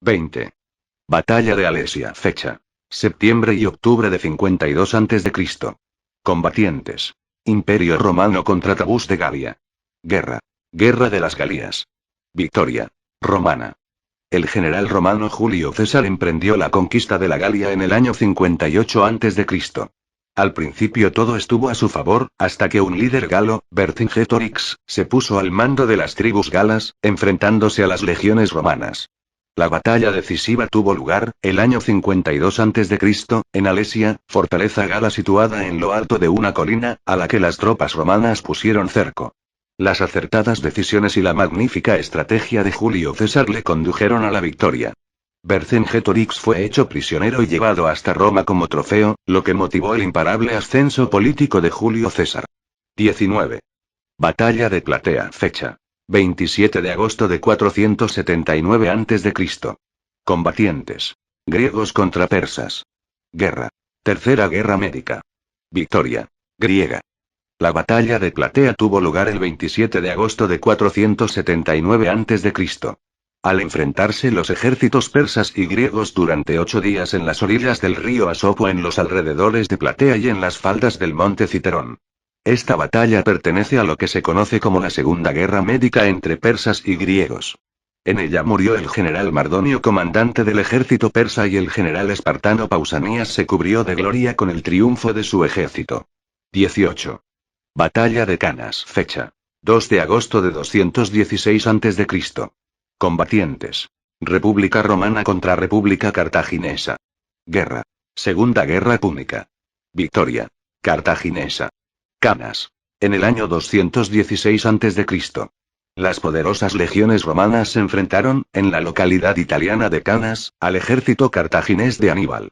20. Batalla de Alesia. Fecha: septiembre y octubre de 52 a.C. Combatientes: Imperio Romano contra Tabús de Galia. Guerra. Guerra de las Galías. Victoria romana. El general romano Julio César emprendió la conquista de la Galia en el año 58 a.C. Al principio todo estuvo a su favor, hasta que un líder galo, Vercingetorix, se puso al mando de las tribus galas, enfrentándose a las legiones romanas. La batalla decisiva tuvo lugar, el año 52 a.C., en Alesia, fortaleza gala situada en lo alto de una colina, a la que las tropas romanas pusieron cerco. Las acertadas decisiones y la magnífica estrategia de Julio César le condujeron a la victoria. Vercingetorix fue hecho prisionero y llevado hasta Roma como trofeo, lo que motivó el imparable ascenso político de Julio César. 19. Batalla de Platea. Fecha: 27 de agosto de 479 a.C. Combatientes: griegos contra persas. Guerra. Tercera Guerra Médica. Victoria griega. La batalla de Platea tuvo lugar el 27 de agosto de 479 a.C. Al enfrentarse los ejércitos persas y griegos durante 8 días en las orillas del río Asopo en los alrededores de Platea y en las faldas del monte Citerón. Esta batalla pertenece a lo que se conoce como la Segunda Guerra Médica entre persas y griegos. En ella murió el general Mardonio, comandante del ejército persa, y el general espartano Pausanias se cubrió de gloria con el triunfo de su ejército. 18. Batalla de Canas. Fecha: 2 de agosto de 216 a.C. Combatientes: República Romana contra República Cartaginesa. Guerra. Segunda Guerra Púnica. Victoria cartaginesa. Canas. En el año 216 a.C. Las poderosas legiones romanas se enfrentaron, en la localidad italiana de Canas, al ejército cartaginés de Aníbal.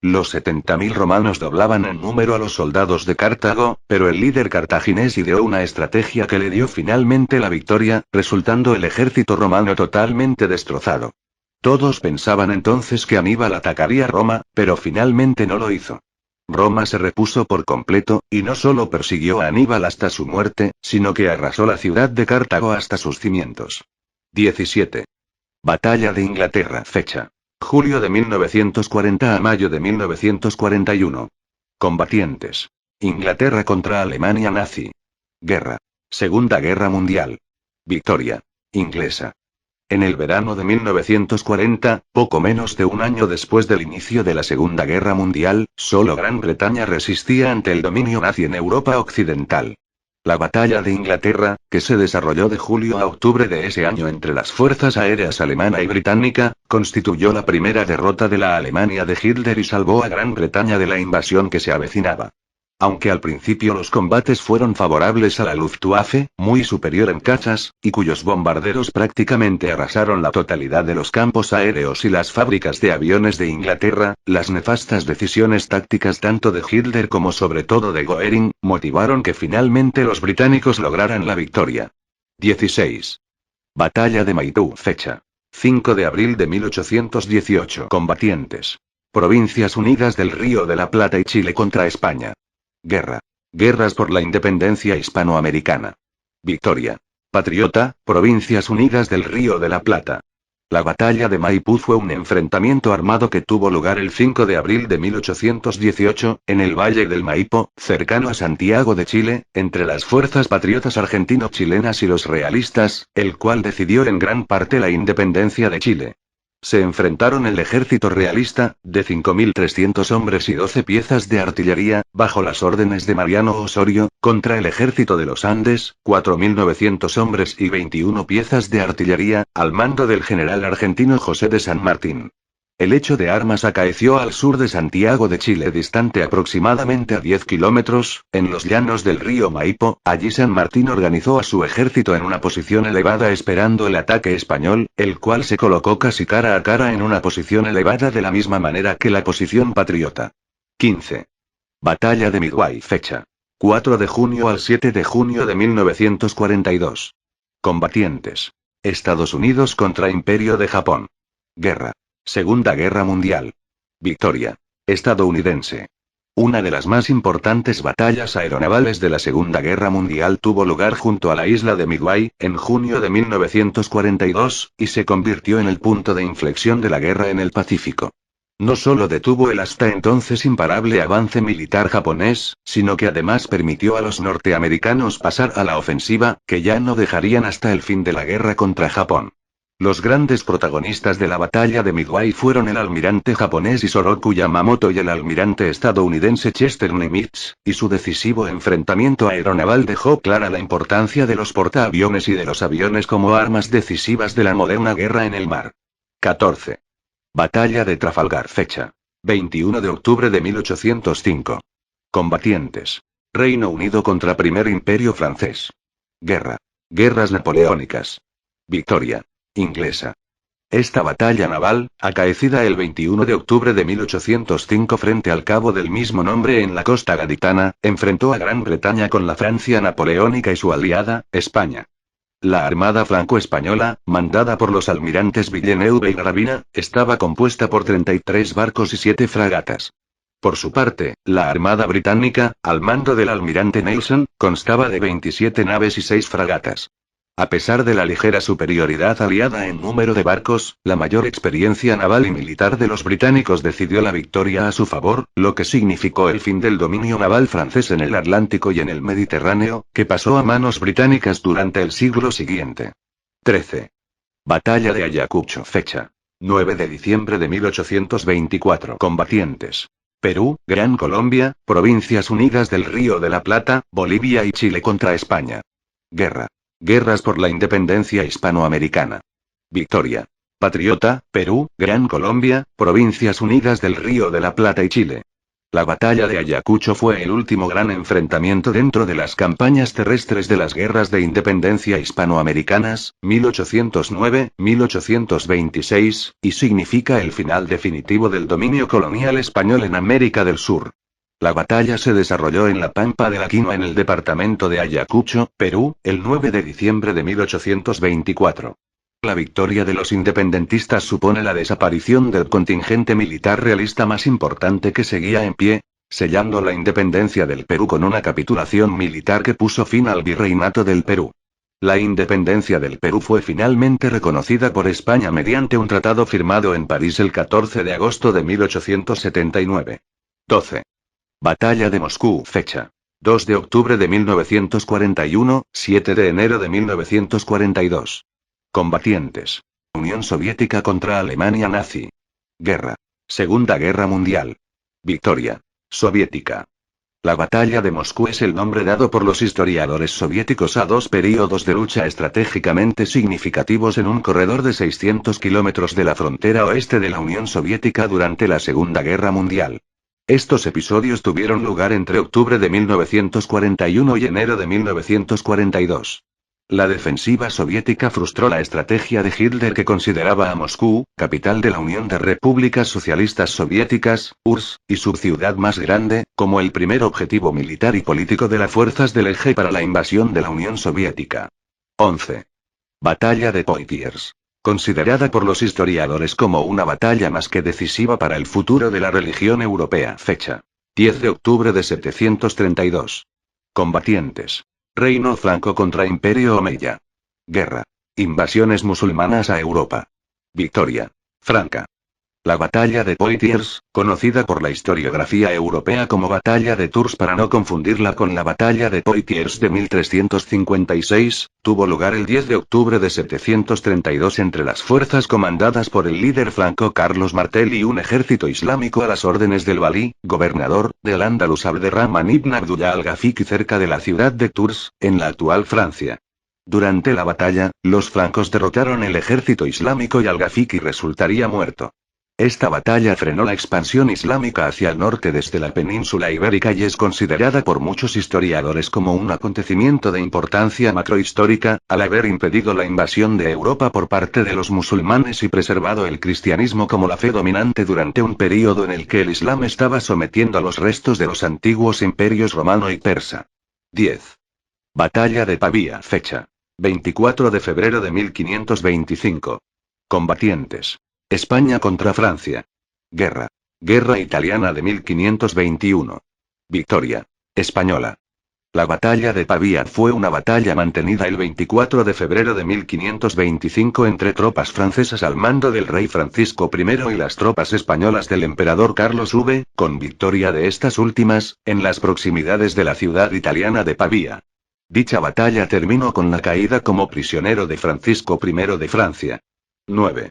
Los 70.000 romanos doblaban en número a los soldados de Cartago, pero el líder cartaginés ideó una estrategia que le dio finalmente la victoria, resultando el ejército romano totalmente destrozado. Todos pensaban entonces que Aníbal atacaría Roma, pero finalmente no lo hizo. Roma se repuso por completo, y no solo persiguió a Aníbal hasta su muerte, sino que arrasó la ciudad de Cartago hasta sus cimientos. 17. Batalla de Inglaterra. Fecha: julio de 1940 a mayo de 1941. Combatientes: Inglaterra contra Alemania nazi. Guerra. Segunda Guerra Mundial. Victoria inglesa. En el verano de 1940, poco menos de un año después del inicio de la Segunda Guerra Mundial, solo Gran Bretaña resistía ante el dominio nazi en Europa Occidental. La batalla de Inglaterra, que se desarrolló de julio a octubre de ese año entre las fuerzas aéreas alemana y británica, constituyó la primera derrota de la Alemania de Hitler y salvó a Gran Bretaña de la invasión que se avecinaba. Aunque al principio los combates fueron favorables a la Luftwaffe, muy superior en cazas, y cuyos bombarderos prácticamente arrasaron la totalidad de los campos aéreos y las fábricas de aviones de Inglaterra, las nefastas decisiones tácticas tanto de Hitler como sobre todo de Goering, motivaron que finalmente los británicos lograran la victoria. 16. Batalla de Maipú. Fecha: 5 de abril de 1818. Combatientes: Provincias Unidas del Río de la Plata y Chile contra España. Guerra. Guerras por la independencia hispanoamericana. Victoria patriota, Provincias Unidas del Río de la Plata. La batalla de Maipú fue un enfrentamiento armado que tuvo lugar el 5 de abril de 1818, en el Valle del Maipo, cercano a Santiago de Chile, entre las fuerzas patriotas argentino-chilenas y los realistas, el cual decidió en gran parte la independencia de Chile. Se enfrentaron el ejército realista, de 5.300 hombres y 12 piezas de artillería, bajo las órdenes de Mariano Osorio, contra el ejército de los Andes, 4.900 hombres y 21 piezas de artillería, al mando del general argentino José de San Martín. El hecho de armas acaeció al sur de Santiago de Chile, distante aproximadamente a 10 kilómetros, en los llanos del río Maipo. Allí San Martín organizó a su ejército en una posición elevada esperando el ataque español, el cual se colocó casi cara a cara en una posición elevada de la misma manera que la posición patriota. 15. Batalla de Midway. Fecha: 4 de junio al 7 de junio de 1942. Combatientes: Estados Unidos contra Imperio de Japón. Guerra. Segunda Guerra Mundial. Victoria estadounidense. Una de las más importantes batallas aeronavales de la Segunda Guerra Mundial tuvo lugar junto a la isla de Midway, en junio de 1942, y se convirtió en el punto de inflexión de la guerra en el Pacífico. No solo detuvo el hasta entonces imparable avance militar japonés, sino que además permitió a los norteamericanos pasar a la ofensiva, que ya no dejarían hasta el fin de la guerra contra Japón. Los grandes protagonistas de la batalla de Midway fueron el almirante japonés Isoroku Yamamoto y el almirante estadounidense Chester Nimitz, y su decisivo enfrentamiento aeronaval dejó clara la importancia de los portaaviones y de los aviones como armas decisivas de la moderna guerra en el mar. 14. Batalla de Trafalgar. Fecha: 21 de octubre de 1805. Combatientes: Reino Unido contra Primer Imperio Francés. Guerra. Guerras napoleónicas. Victoria inglesa. Esta batalla naval, acaecida el 21 de octubre de 1805 frente al cabo del mismo nombre en la costa gaditana, enfrentó a Gran Bretaña con la Francia napoleónica y su aliada, España. La armada franco-española, mandada por los almirantes Villeneuve y Gravina, estaba compuesta por 33 barcos y 7 fragatas. Por su parte, la armada británica, al mando del almirante Nelson, constaba de 27 naves y 6 fragatas. A pesar de la ligera superioridad aliada en número de barcos, la mayor experiencia naval y militar de los británicos decidió la victoria a su favor, lo que significó el fin del dominio naval francés en el Atlántico y en el Mediterráneo, que pasó a manos británicas durante el siglo siguiente. 13. Batalla de Ayacucho. Fecha: 9 de diciembre de 1824. Combatientes: Perú, Gran Colombia, Provincias Unidas del Río de la Plata, Bolivia y Chile contra España. Guerra. Guerras por la independencia hispanoamericana. Victoria. Patriota, Perú, Gran Colombia, Provincias Unidas del Río de la Plata y Chile. La batalla de Ayacucho fue el último gran enfrentamiento dentro de las campañas terrestres de las guerras de independencia hispanoamericanas, 1809-1826, y significa el final definitivo del dominio colonial español en América del Sur. La batalla se desarrolló en la Pampa de la Quinoa en el departamento de Ayacucho, Perú, el 9 de diciembre de 1824. La victoria de los independentistas supone la desaparición del contingente militar realista más importante que seguía en pie, sellando la independencia del Perú con una capitulación militar que puso fin al virreinato del Perú. La independencia del Perú fue finalmente reconocida por España mediante un tratado firmado en París el 14 de agosto de 1879. 12. Batalla de Moscú. Fecha: 2 de octubre de 1941, 7 de enero de 1942. Combatientes: Unión Soviética contra Alemania nazi. Guerra. Segunda Guerra Mundial. Victoria soviética. La batalla de Moscú es el nombre dado por los historiadores soviéticos a 2 períodos de lucha estratégicamente significativos en un corredor de 600 kilómetros de la frontera oeste de la Unión Soviética durante la Segunda Guerra Mundial. Estos episodios tuvieron lugar entre octubre de 1941 y enero de 1942. La defensiva soviética frustró la estrategia de Hitler, que consideraba a Moscú, capital de la Unión de Repúblicas Socialistas Soviéticas, URSS, y su ciudad más grande, como el primer objetivo militar y político de las fuerzas del eje para la invasión de la Unión Soviética. 11. Batalla de Poitiers. Considerada por los historiadores como una batalla más que decisiva para el futuro de la religión europea. Fecha: 10 de octubre de 732. Combatientes: Reino franco contra Imperio omeya. Guerra. Invasiones musulmanas a Europa. Victoria franca. La batalla de Poitiers, conocida por la historiografía europea como batalla de Tours para no confundirla con la batalla de Poitiers de 1356, tuvo lugar el 10 de octubre de 732 entre las fuerzas comandadas por el líder franco Carlos Martel y un ejército islámico a las órdenes del valí, gobernador, del Andalus Abderrahman ibn Abdullah al-Ghafiqi cerca de la ciudad de Tours, en la actual Francia. Durante la batalla, los francos derrotaron el ejército islámico y al-Ghafiqi resultaría muerto. Esta batalla frenó la expansión islámica hacia el norte desde la península ibérica y es considerada por muchos historiadores como un acontecimiento de importancia macrohistórica, al haber impedido la invasión de Europa por parte de los musulmanes y preservado el cristianismo como la fe dominante durante un período en el que el Islam estaba sometiendo a los restos de los antiguos imperios romano y persa. 10. Batalla de Pavía. Fecha: 24 de febrero de 1525. Combatientes: España contra Francia. Guerra. Guerra italiana de 1521. Victoria española. La batalla de Pavía fue una batalla mantenida el 24 de febrero de 1525 entre tropas francesas al mando del rey Francisco I y las tropas españolas del emperador Carlos V, con victoria de estas últimas, en las proximidades de la ciudad italiana de Pavía. Dicha batalla terminó con la caída como prisionero de Francisco I de Francia. 9.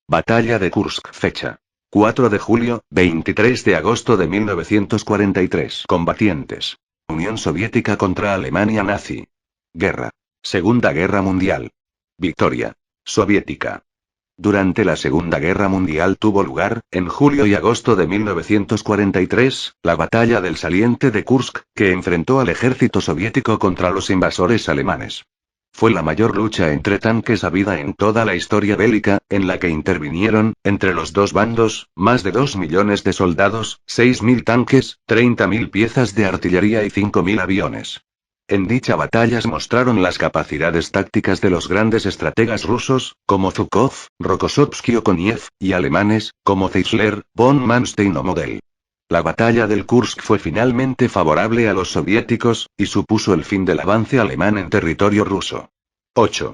Batalla de Kursk. Fecha: 4 de julio, 23 de agosto de 1943. Combatientes: Unión Soviética contra Alemania nazi. Guerra. Segunda Guerra Mundial. Victoria soviética. Durante la Segunda Guerra Mundial tuvo lugar, en julio y agosto de 1943, la batalla del saliente de Kursk, que enfrentó al ejército soviético contra los invasores alemanes. Fue la mayor lucha entre tanques habida en toda la historia bélica, en la que intervinieron, entre los dos bandos, más de 2 millones de soldados, 6.000 tanques, 30.000 piezas de artillería y 5.000 aviones. En dicha batalla se mostraron las capacidades tácticas de los grandes estrategas rusos, como Zhukov, Rokossovski o Koniev, y alemanes, como Zeisler, von Manstein o Model. La batalla del Kursk fue finalmente favorable a los soviéticos, y supuso el fin del avance alemán en territorio ruso. 8.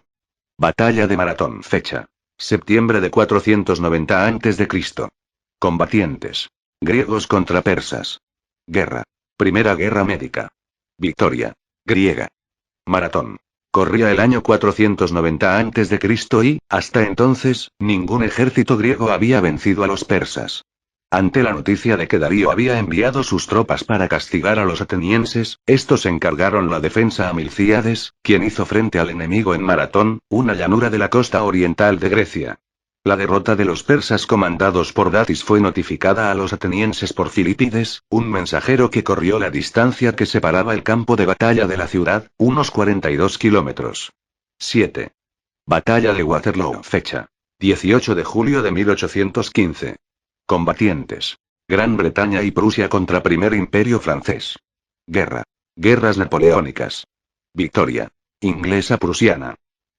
Batalla de Maratón. Fecha: septiembre de 490 a.C. Combatientes: griegos contra persas. Guerra. Primera Guerra Médica. Victoria griega. Maratón. Corría el año 490 a.C. y, hasta entonces, ningún ejército griego había vencido a los persas. Ante la noticia de que Darío había enviado sus tropas para castigar a los atenienses, estos encargaron la defensa a Milcíades, quien hizo frente al enemigo en Maratón, una llanura de la costa oriental de Grecia. La derrota de los persas comandados por Datis fue notificada a los atenienses por Filipides, un mensajero que corrió la distancia que separaba el campo de batalla de la ciudad, unos 42 kilómetros. 7. Batalla de Waterloo. Fecha: 18 de julio de 1815. Combatientes: Gran Bretaña y Prusia contra Primer Imperio Francés. Guerra. Guerras napoleónicas. Victoria inglesa-prusiana.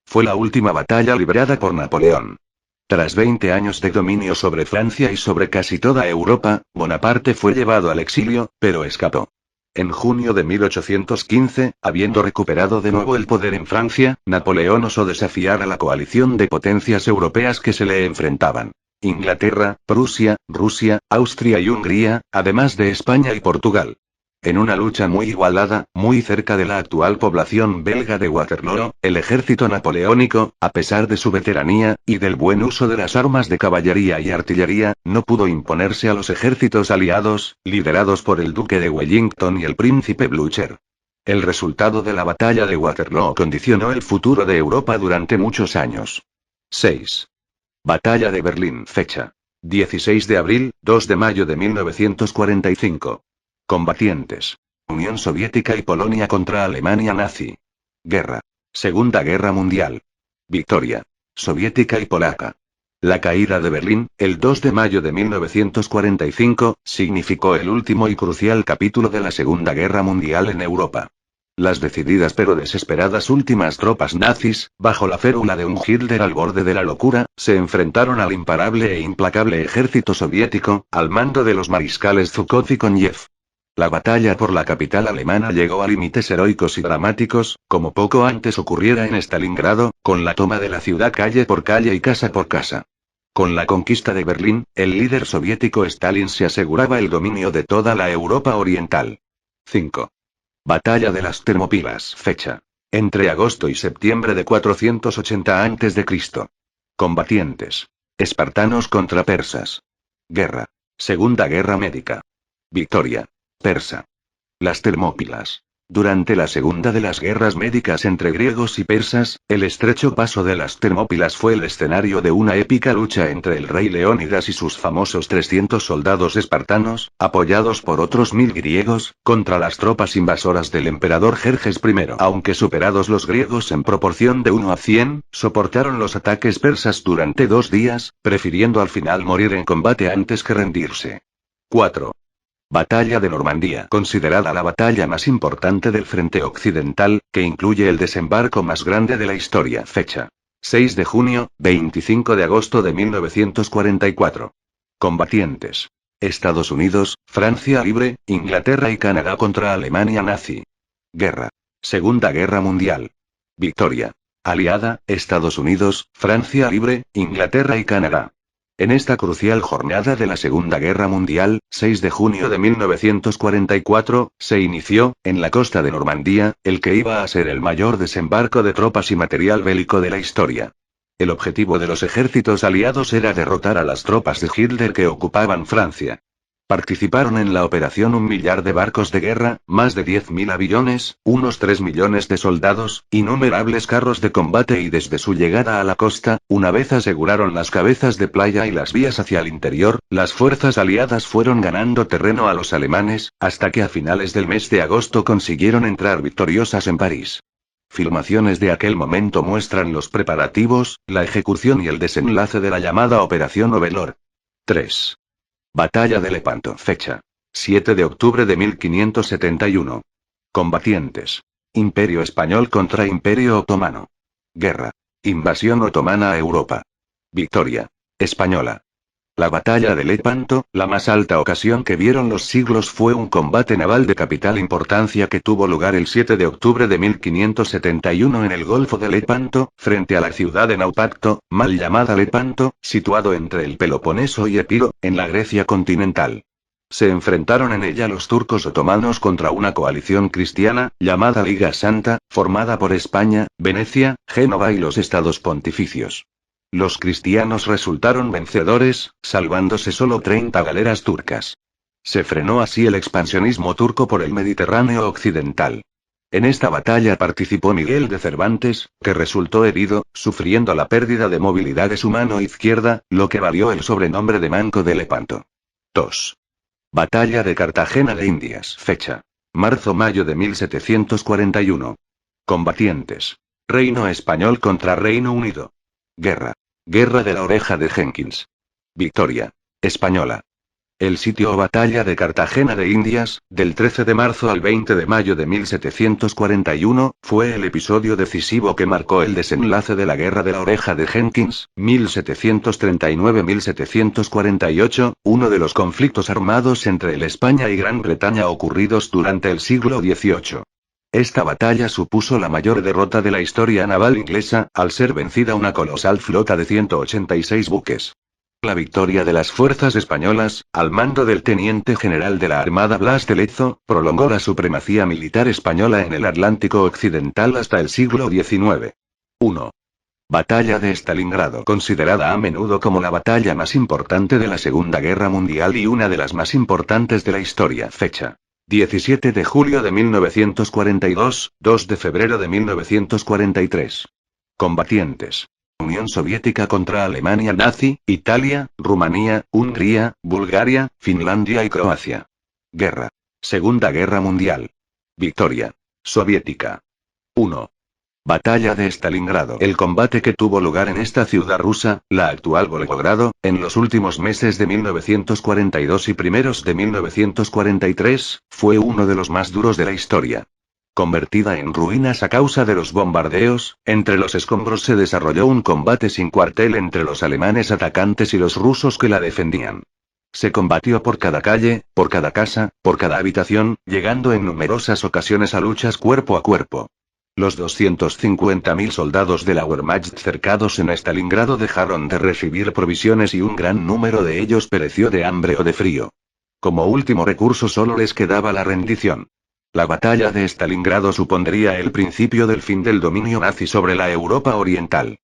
Fue la última batalla librada por Napoleón. Tras 20 años de dominio sobre Francia y sobre casi toda Europa, Bonaparte fue llevado al exilio, pero escapó. En junio de 1815, habiendo recuperado de nuevo el poder en Francia, Napoleón osó desafiar a la coalición de potencias europeas que se le enfrentaban: Inglaterra, Prusia, Rusia, Austria y Hungría, además de España y Portugal. En una lucha muy igualada, muy cerca de la actual población belga de Waterloo, el ejército napoleónico, a pesar de su veteranía, y del buen uso de las armas de caballería y artillería, no pudo imponerse a los ejércitos aliados, liderados por el duque de Wellington y el príncipe Blücher. El resultado de la batalla de Waterloo condicionó el futuro de Europa durante muchos años. 6. Batalla de Berlín. Fecha: 16 de abril, 2 de mayo de 1945. Combatientes: Unión Soviética y Polonia contra Alemania nazi. Guerra. Segunda Guerra Mundial. Victoria soviética y polaca. La caída de Berlín, el 2 de mayo de 1945, significó el último y crucial capítulo de la Segunda Guerra Mundial en Europa. Las decididas pero desesperadas últimas tropas nazis, bajo la férula de un Hitler al borde de la locura, se enfrentaron al imparable e implacable ejército soviético, al mando de los mariscales Zhukov y Koniev. La batalla por la capital alemana llegó a límites heroicos y dramáticos, como poco antes ocurriera en Stalingrado, con la toma de la ciudad calle por calle y casa por casa. Con la conquista de Berlín, el líder soviético Stalin se aseguraba el dominio de toda la Europa oriental. 5. Batalla de las Termópilas. Fecha: entre agosto y septiembre de 480 a.C. Combatientes: espartanos contra persas. Guerra. Segunda Guerra Médica. Victoria persa. Las Termópilas. Durante la segunda de las guerras médicas entre griegos y persas, el estrecho paso de las Termópilas fue el escenario de una épica lucha entre el rey Leónidas y sus famosos 300 soldados espartanos, apoyados por otros 1000 griegos, contra las tropas invasoras del emperador Jerjes I. Aunque superados los griegos en proporción de 1 a 100, soportaron los ataques persas durante 2 días, prefiriendo al final morir en combate antes que rendirse. 4. Batalla de Normandía. Considerada la batalla más importante del frente occidental, que incluye el desembarco más grande de la historia. Fecha: 6 de junio, 25 de agosto de 1944. Combatientes: Estados Unidos, Francia libre, Inglaterra y Canadá contra Alemania nazi. Guerra. Segunda Guerra Mundial. Victoria. Aliada, Estados Unidos, Francia libre, Inglaterra y Canadá. En esta crucial jornada de la Segunda Guerra Mundial, 6 de junio de 1944, se inició, en la costa de Normandía, el que iba a ser el mayor desembarco de tropas y material bélico de la historia. El objetivo de los ejércitos aliados era derrotar a las tropas de Hitler que ocupaban Francia. Participaron en la operación 1 millar de barcos de guerra, más de 10.000 aviones, unos 3 millones de soldados, innumerables carros de combate y desde su llegada a la costa, una vez aseguraron las cabezas de playa y las vías hacia el interior, las fuerzas aliadas fueron ganando terreno a los alemanes, hasta que a finales del mes de agosto consiguieron entrar victoriosas en París. Filmaciones de aquel momento muestran los preparativos, la ejecución y el desenlace de la llamada Operación Overlord. 3. Batalla de Lepanto. Fecha. 7 de octubre de 1571. Combatientes. Imperio Español contra Imperio Otomano. Guerra. Invasión otomana a Europa. Victoria. Española. La batalla de Lepanto, la más alta ocasión que vieron los siglos, fue un combate naval de capital importancia que tuvo lugar el 7 de octubre de 1571 en el Golfo de Lepanto, frente a la ciudad de Naupacto, mal llamada Lepanto, situado entre el Peloponeso y Epiro, en la Grecia continental. Se enfrentaron en ella los turcos otomanos contra una coalición cristiana, llamada Liga Santa, formada por España, Venecia, Génova y los estados pontificios. Los cristianos resultaron vencedores, salvándose solo 30 galeras turcas. Se frenó así el expansionismo turco por el Mediterráneo occidental. En esta batalla participó Miguel de Cervantes, que resultó herido, sufriendo la pérdida de movilidad de su mano izquierda, lo que valió el sobrenombre de Manco de Lepanto. 2. Batalla de Cartagena de Indias. Fecha. Marzo-mayo de 1741. Combatientes. Reino Español contra Reino Unido. Guerra. Guerra de la Oreja de Jenkins. Victoria. Española. El sitio o batalla de Cartagena de Indias, del 13 de marzo al 20 de mayo de 1741, fue el episodio decisivo que marcó el desenlace de la Guerra de la Oreja de Jenkins, 1739-1748, uno de los conflictos armados entre el España y Gran Bretaña ocurridos durante el siglo XVIII. Esta batalla supuso la mayor derrota de la historia naval inglesa, al ser vencida una colosal flota de 186 buques. La victoria de las fuerzas españolas, al mando del teniente general de la Armada Blas de Lezo, prolongó la supremacía militar española en el Atlántico occidental hasta el siglo XIX. 1. Batalla de Stalingrado, considerada a menudo como la batalla más importante de la Segunda Guerra Mundial y una de las más importantes de la historia. Fecha. 17 de julio de 1942, 2 de febrero de 1943. Combatientes. Unión Soviética contra Alemania nazi, Italia, Rumanía, Hungría, Bulgaria, Finlandia y Croacia. Guerra. Segunda Guerra Mundial. Victoria. Soviética. 1. Batalla de Stalingrado. El combate que tuvo lugar en esta ciudad rusa, la actual Volgogrado, en los últimos meses de 1942 y primeros de 1943, fue uno de los más duros de la historia. Convertida en ruinas a causa de los bombardeos, entre los escombros se desarrolló un combate sin cuartel entre los alemanes atacantes y los rusos que la defendían. Se combatió por cada calle, por cada casa, por cada habitación, llegando en numerosas ocasiones a luchas cuerpo a cuerpo. Los 250.000 soldados de la Wehrmacht cercados en Stalingrado dejaron de recibir provisiones y un gran número de ellos pereció de hambre o de frío. Como último recurso solo les quedaba la rendición. La batalla de Stalingrado supondría el principio del fin del dominio nazi sobre la Europa oriental.